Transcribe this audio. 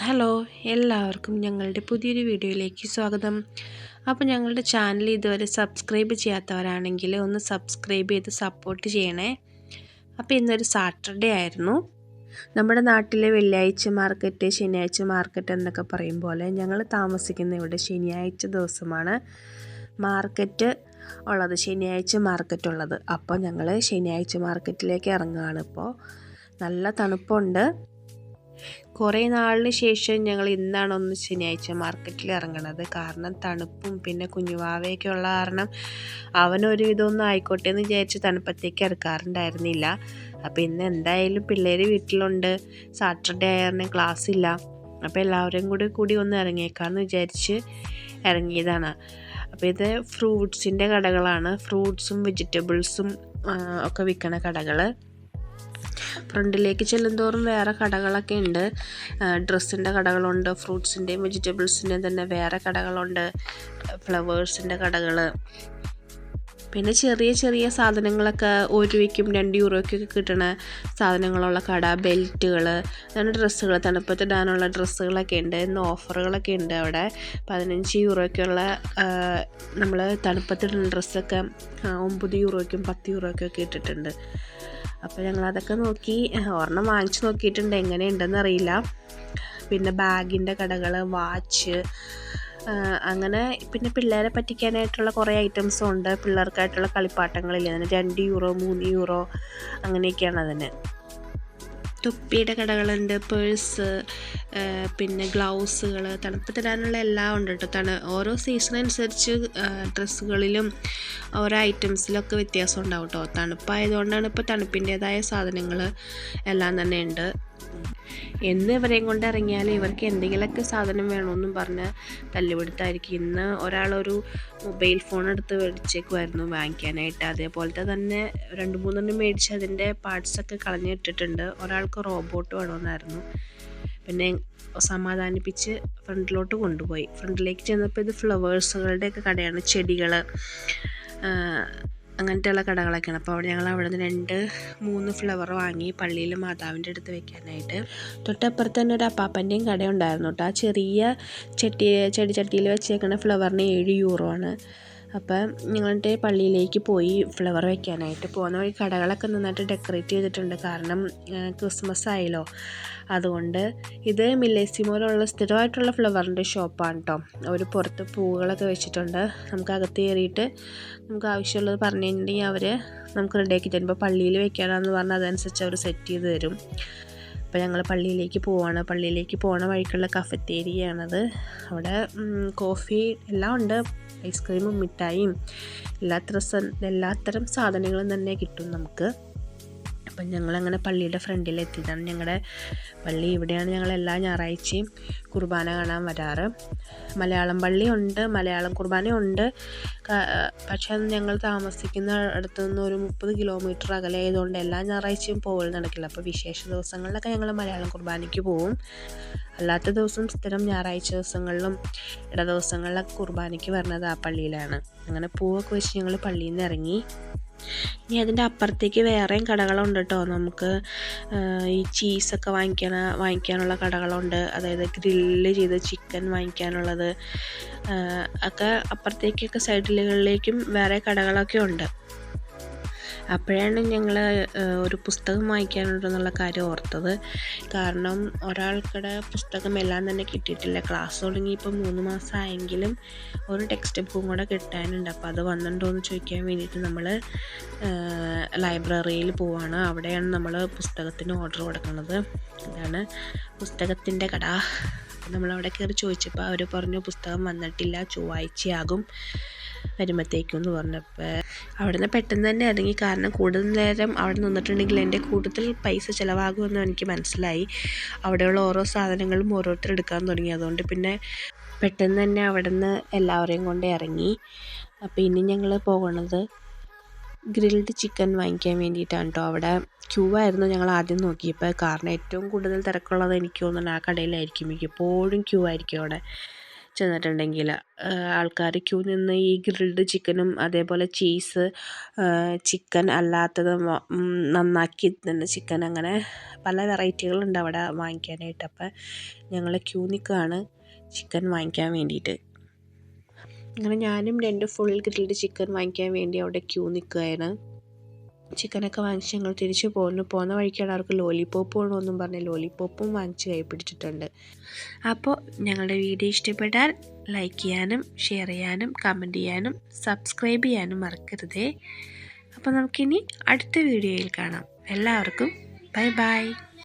Hello, എല്ലാവർക്കും ഞങ്ങളുടെ പുതിയൊരു വീഡിയോയിലേക്ക് സ്വാഗതം. അപ്പോൾ ഞങ്ങളുടെ ചാനൽ ഇതുവരെ സബ്സ്ക്രൈബ് ചെയ്യാത്തവരാണെങ്കിൽ ഒന്ന് സബ്സ്ക്രൈബ് ചെയ്ത് സപ്പോർട്ട് ചെയ്യണേ. അപ്പോൾ ഇന്നൊരു സാറ്റർഡേ ആയിരുന്നു. നമ്മുടെ നാട്ടിലെ വെള്ളിയാഴ്ച മാർക്കറ്റ്, ശനിയാഴ്ച മാർക്കറ്റ് എന്നൊക്കെ പറയും പോലെ ഞങ്ങൾ താമസിക്കുന്ന ഇവിടെ ശനിയാഴ്ച ദിവസമാണ് മാർക്കറ്റ് ഉള്ളത്, ശനിയാഴ്ച മാർക്കറ്റ് ഉള്ളത്. അപ്പോൾ ഞങ്ങൾ ശനിയാഴ്ച മാർക്കറ്റിലേക്ക് ഇറങ്ങുകയാണ്. ഇപ്പോൾ നല്ല തണുപ്പുണ്ട്. കുറേ നാളിന് ശേഷം ഞങ്ങൾ ഇന്നാണ് ഒന്ന് ശനിയാഴ്ച മാർക്കറ്റിൽ ഇറങ്ങണത്. കാരണം തണുപ്പും പിന്നെ കുഞ്ഞുവാവയൊക്കെ ഉള്ള കാരണം അവനൊരു ഇതൊന്നും ആയിക്കോട്ടെ എന്ന് വിചാരിച്ച് തണുപ്പത്തേക്ക് ഇറക്കാറുണ്ടായിരുന്നില്ല. അപ്പോൾ ഇന്ന് എന്തായാലും പിള്ളേർ വീട്ടിലുണ്ട്, സാറ്റർഡേ ആയിരുന്നു, ക്ലാസ് ഇല്ല. അപ്പോൾ എല്ലാവരും കൂടി ഒന്ന് ഇറങ്ങിയേക്കാമെന്ന് വിചാരിച്ച് ഇറങ്ങിയതാണ്. അപ്പോൾ ഇത് ഫ്രൂട്ട്സിൻ്റെ കടകളാണ്, ഫ്രൂട്ട്സും വെജിറ്റബിൾസും ഒക്കെ വിൽക്കണ കടകൾ. ഫ്രണ്ടിലേക്ക് ചെല്ലുന്തോറും വേറെ കടകളൊക്കെ ഉണ്ട്. ഡ്രസ്സിൻ്റെ കടകളുണ്ട്, ഫ്രൂട്ട്സിൻ്റെയും വെജിറ്റബിൾസിൻ്റെയും തന്നെ വേറെ കടകളുണ്ട്, ഫ്ലവേഴ്സിൻ്റെ കടകൾ, പിന്നെ ചെറിയ ചെറിയ സാധനങ്ങളൊക്കെ 1 രൂപയ്ക്കും 2 യൂറോയ്ക്കൊക്കെ കിട്ടുന്ന സാധനങ്ങളുള്ള കട, ബെൽറ്റുകൾ, അങ്ങനെ ഡ്രസ്സുകൾ, തണുപ്പത്തിടാനുള്ള ഡ്രസ്സുകളൊക്കെ ഉണ്ട്. ഇന്ന് ഓഫറുകളൊക്കെ ഉണ്ട് അവിടെ. 15 യൂറോയ്ക്കുള്ള നമ്മൾ തണുപ്പത്തിടുന്ന ഡ്രസ്സൊക്കെ 9 യൂറോയ്ക്കും 10 യൂറോയ്ക്കൊക്കെ ഇട്ടിട്ടുണ്ട്. അപ്പോൾ ഞങ്ങളതൊക്കെ നോക്കി ഒരെണ്ണം വാങ്ങിച്ച് നോക്കിയിട്ടുണ്ട്, എങ്ങനെയുണ്ടെന്ന് അറിയില്ല. പിന്നെ ബാഗിൻ്റെ കടകൾ, വാച്ച്, അങ്ങനെ പിന്നെ പിള്ളേരെ പറ്റിക്കാനായിട്ടുള്ള കുറേ ഐറ്റംസും ഉണ്ട്. പിള്ളേർക്കായിട്ടുള്ള കളിപ്പാട്ടങ്ങളില്ലേ, അതിന് 2 യൂറോ 3 യൂറോ അങ്ങനെയൊക്കെയാണ് അതിന്. തൊപ്പിയുടെ കടകളുണ്ട്, പേഴ്സ്, പിന്നെ ഗ്ലൗസുകൾ, തണുപ്പത്തിടാനുള്ള എല്ലാം ഉണ്ട് കേട്ടോ. ഓരോ സീസണനുസരിച്ച് ഡ്രസ്സുകളിലും ഓരോ ഐറ്റംസിലൊക്കെ വ്യത്യാസം ഉണ്ടാവും കേട്ടോ. തണുപ്പായതുകൊണ്ടാണ് ഇപ്പോൾ തണുപ്പിൻ്റേതായ സാധനങ്ങൾ എല്ലാം തന്നെ ഉണ്ട്. എന്ന് ഇവരെയും കൊണ്ട് ഇറങ്ങിയാൽ ഇവർക്ക് എന്തെങ്കിലുമൊക്കെ സാധനം വേണമെന്നും പറഞ്ഞ് തല്ലുപിടുത്തായിരിക്കും. ഇന്ന് ഒരാളൊരു മൊബൈൽ ഫോൺ എടുത്ത് മേടിച്ചേക്കുമായിരുന്നു വാങ്ങിക്കാനായിട്ട്. അതേപോലത്തെ തന്നെ 2-3 മേടിച്ച് അതിൻ്റെ പാർട്സൊക്കെ കളഞ്ഞിട്ടിട്ടുണ്ട്. ഒരാൾക്ക് റോബോട്ട് വേണമെന്നായിരുന്നു. പിന്നെ സമാധാനിപ്പിച്ച് ഫ്രണ്ടിലോട്ട് കൊണ്ടുപോയി. ഫ്രണ്ടിലേക്ക് ചെന്നപ്പോൾ ഇത് ഫ്ലവേഴ്സുകളുടെയൊക്കെ കടയാണ്, ചെടികൾ അങ്ങനത്തെയുള്ള കടകളൊക്കെയാണ്. അപ്പോൾ അവിടെ ഞങ്ങൾ അവിടെ നിന്ന് 2-3 ഫ്ലവർ വാങ്ങി പള്ളിയിൽ മാതാവിൻ്റെ അടുത്ത് വെക്കാനായിട്ട്. തൊട്ടപ്പുറത്ത് തന്നെ ഒരു അപ്പാപ്പൻ്റെയും കടയുണ്ടായിരുന്നു കേട്ടോ. ആ ചെറിയ ചെടിച്ചട്ടിയിൽ വെച്ചേക്കുന്ന ഫ്ലവറിന് 7 യൂറോ ആണ്. അപ്പം ഞങ്ങളുടെ പള്ളിയിലേക്ക് പോയി ഫ്ലവർ വെക്കാനായിട്ട്. പോകുന്ന വഴി കടകളൊക്കെ നന്നായിട്ട് ഡെക്കറേറ്റ് ചെയ്തിട്ടുണ്ട്, കാരണം ക്രിസ്മസ് ആയല്ലോ. അതുകൊണ്ട് ഇത് മില്ലേസിമോയിലുള്ള സ്ഥിരമായിട്ടുള്ള ഫ്ലവറിൻ്റെ ഷോപ്പാണ് കേട്ടോ. അവർ പുറത്ത് പൂവുകളൊക്കെ വെച്ചിട്ടുണ്ട്. നമുക്ക് അകത്ത് കയറിയിട്ട് നമുക്ക് ആവശ്യമുള്ളത് പറഞ്ഞു കഴിഞ്ഞിട്ടുണ്ടെങ്കിൽ അവർ നമുക്ക് റെഡിയാക്കി തരും. ഇപ്പോൾ പള്ളിയിൽ വെക്കാനാണെന്ന് പറഞ്ഞാൽ അതനുസരിച്ച് അവർ സെറ്റ് ചെയ്ത് തരും. അപ്പോൾ ഞങ്ങൾ പള്ളിയിലേക്ക് പോവാണ്. പള്ളിയിലേക്ക് പോണ വഴിക്കുള്ള കഫറ്റേരിയയാണത്. അവിടെ കോഫി എല്ലാം ഉണ്ട്, ഐസ്ക്രീമും മിഠായിയും എല്ലാത്തരം സാധനങ്ങളും തന്നെ കിട്ടും നമുക്ക്. അപ്പം ഞങ്ങളങ്ങനെ പള്ളിയുടെ ഫ്രണ്ടിലെത്തിയതാണ്. ഞങ്ങളുടെ പള്ളി ഇവിടെയാണ് ഞങ്ങൾ എല്ലാ ഞായറാഴ്ചയും കുർബാന കാണാൻ വരാറ്. മലയാളം പള്ളിയുണ്ട്, മലയാളം കുർബാനയുണ്ട്. പക്ഷേ ഞങ്ങൾ താമസിക്കുന്ന അടുത്ത് നിന്ന് ഒരു 30 കിലോമീറ്റർ അകലെ ആയതുകൊണ്ട് എല്ലാ ഞായറാഴ്ചയും പോകൽ നടക്കില്ല. അപ്പോൾ വിശേഷ ദിവസങ്ങളിലൊക്കെ ഞങ്ങൾ മലയാളം കുർബാനയ്ക്ക് പോവും. അല്ലാത്ത ദിവസം സ്ഥിരം ഞായറാഴ്ച ദിവസങ്ങളിലും ഇട ദിവസങ്ങളിലൊക്കെ കുർബാനയ്ക്ക് വരുന്നത് ആ പള്ളിയിലാണ്. അങ്ങനെ പൂവൊക്കെ വെച്ച് ഞങ്ങൾ പള്ളിയിൽ നിന്ന് ഇറങ്ങി. ഇനി അതിൻ്റെ അപ്പുറത്തേക്ക് വേറെയും കടകളുണ്ട് കേട്ടോ. നമുക്ക് ഈ ചീസൊക്കെ വാങ്ങിക്കാനുള്ള കടകളുണ്ട്. അതായത് ഗ്രില്ല് ചെയ്ത് ചിക്കൻ വാങ്ങിക്കാനുള്ളത് ഒക്കെ അപ്പുറത്തേക്കൊക്കെ സൈഡിലുകളിലേക്കും വേറെ കടകളൊക്കെ ഉണ്ട്. അപ്പോഴാണ് ഞങ്ങൾ ഒരു പുസ്തകം വാങ്ങിക്കാനുണ്ടെന്നുള്ള കാര്യം ഓർത്തത്. കാരണം ഒരാൾക്കിടെ പുസ്തകം എല്ലാം തന്നെ കിട്ടിയിട്ടില്ല. ക്ലാസ് തുടങ്ങി ഇപ്പോൾ 3 മാസമായെങ്കിലും ഒരു ടെക്സ്റ്റ് ബുക്കും കൂടെ കിട്ടാനുണ്ട്. അപ്പോൾ അത് വന്നിട്ടുണ്ടോ എന്ന് ചോദിക്കാൻ വേണ്ടിയിട്ട് നമ്മൾ ലൈബ്രറിയിൽ പോവാണ്. അവിടെയാണ് നമ്മൾ പുസ്തകത്തിന് ഓർഡർ കൊടുക്കുന്നത്. ഇതാണ് പുസ്തകത്തിൻ്റെ കട. നമ്മളവിടെ കയറി ചോദിച്ചപ്പോൾ അവർ പറഞ്ഞു പുസ്തകം വന്നിട്ടില്ല, ചൊവ്വാഴ്ചയാകും വരുമ്പോഴത്തേക്കെന്ന് പറഞ്ഞപ്പോൾ അവിടെ നിന്ന് പെട്ടെന്ന് തന്നെ ഇറങ്ങി. കാരണം കൂടുതൽ നേരം അവിടെ നിന്നിട്ടുണ്ടെങ്കിൽ എൻ്റെ കൂടുതൽ പൈസ ചിലവാകുമെന്ന് എനിക്ക് മനസ്സിലായി. അവിടെയുള്ള ഓരോ സാധനങ്ങളും ഓരോരുത്തർ എടുക്കാൻ തുടങ്ങി. അതുകൊണ്ട് പിന്നെ പെട്ടെന്ന് തന്നെ അവിടെ നിന്ന് എല്ലാവരെയും കൊണ്ട് ഇറങ്ങി. അപ്പോൾ ഇനി ഞങ്ങൾ പോകുന്നത് ഗ്രിൽഡ് ചിക്കൻ വാങ്ങിക്കാൻ വേണ്ടിയിട്ടാണ് കേട്ടോ. അവിടെ ക്യൂ ആയിരുന്നു ഞങ്ങൾ ആദ്യം നോക്കിയപ്പോൾ. കാരണം ഏറ്റവും കൂടുതൽ തിരക്കുള്ളത് എനിക്ക് തോന്നുന്നു ആ കടയിലായിരിക്കും. എപ്പോഴും ക്യൂ ആയിരിക്കും അവിടെ. ചെന്നിട്ടുണ്ടെങ്കിൽ ആൾക്കാർ ക്യൂ നിന്ന് ഈ ഗ്രിൽഡ് ചിക്കനും അതേപോലെ ചീസ്, ചിക്കൻ അല്ലാത്തത് നന്നാക്കി ചിക്കൻ, അങ്ങനെ പല വെറൈറ്റികളുണ്ട് അവിടെ വാങ്ങിക്കാനായിട്ട്. അപ്പം ഞങ്ങൾ ക്യൂ നിൽക്കുകയാണ് ചിക്കൻ വാങ്ങിക്കാൻ വേണ്ടിയിട്ട്. അങ്ങനെ ഞാനും 2 ഫുൾ ഗ്രിൽഡ് ചിക്കൻ വാങ്ങിക്കാൻ വേണ്ടി അവിടെ ക്യൂ നിൽക്കുകയാണ്. ചിക്കനൊക്കെ വാങ്ങിച്ച് ഞങ്ങൾ തിരിച്ച് പോകുന്ന വഴിക്കാണ് അവർക്ക് ലോലിപോപ്പ് വേണമെന്നും പറഞ്ഞ് ലോലിപോപ്പും വാങ്ങിച്ച് കൈ പിടിച്ചിട്ടുണ്ട്. അപ്പോൾ ഞങ്ങളുടെ വീഡിയോ ഇഷ്ടപ്പെട്ടാൽ ലൈക്ക് ചെയ്യാനും ഷെയർ ചെയ്യാനും കമൻറ്റ് ചെയ്യാനും സബ്സ്ക്രൈബ് ചെയ്യാനും മറക്കരുതേ. അപ്പോൾ നമുക്കിനി അടുത്ത വീഡിയോയിൽ കാണാം. എല്ലാവർക്കും ബൈ ബൈ.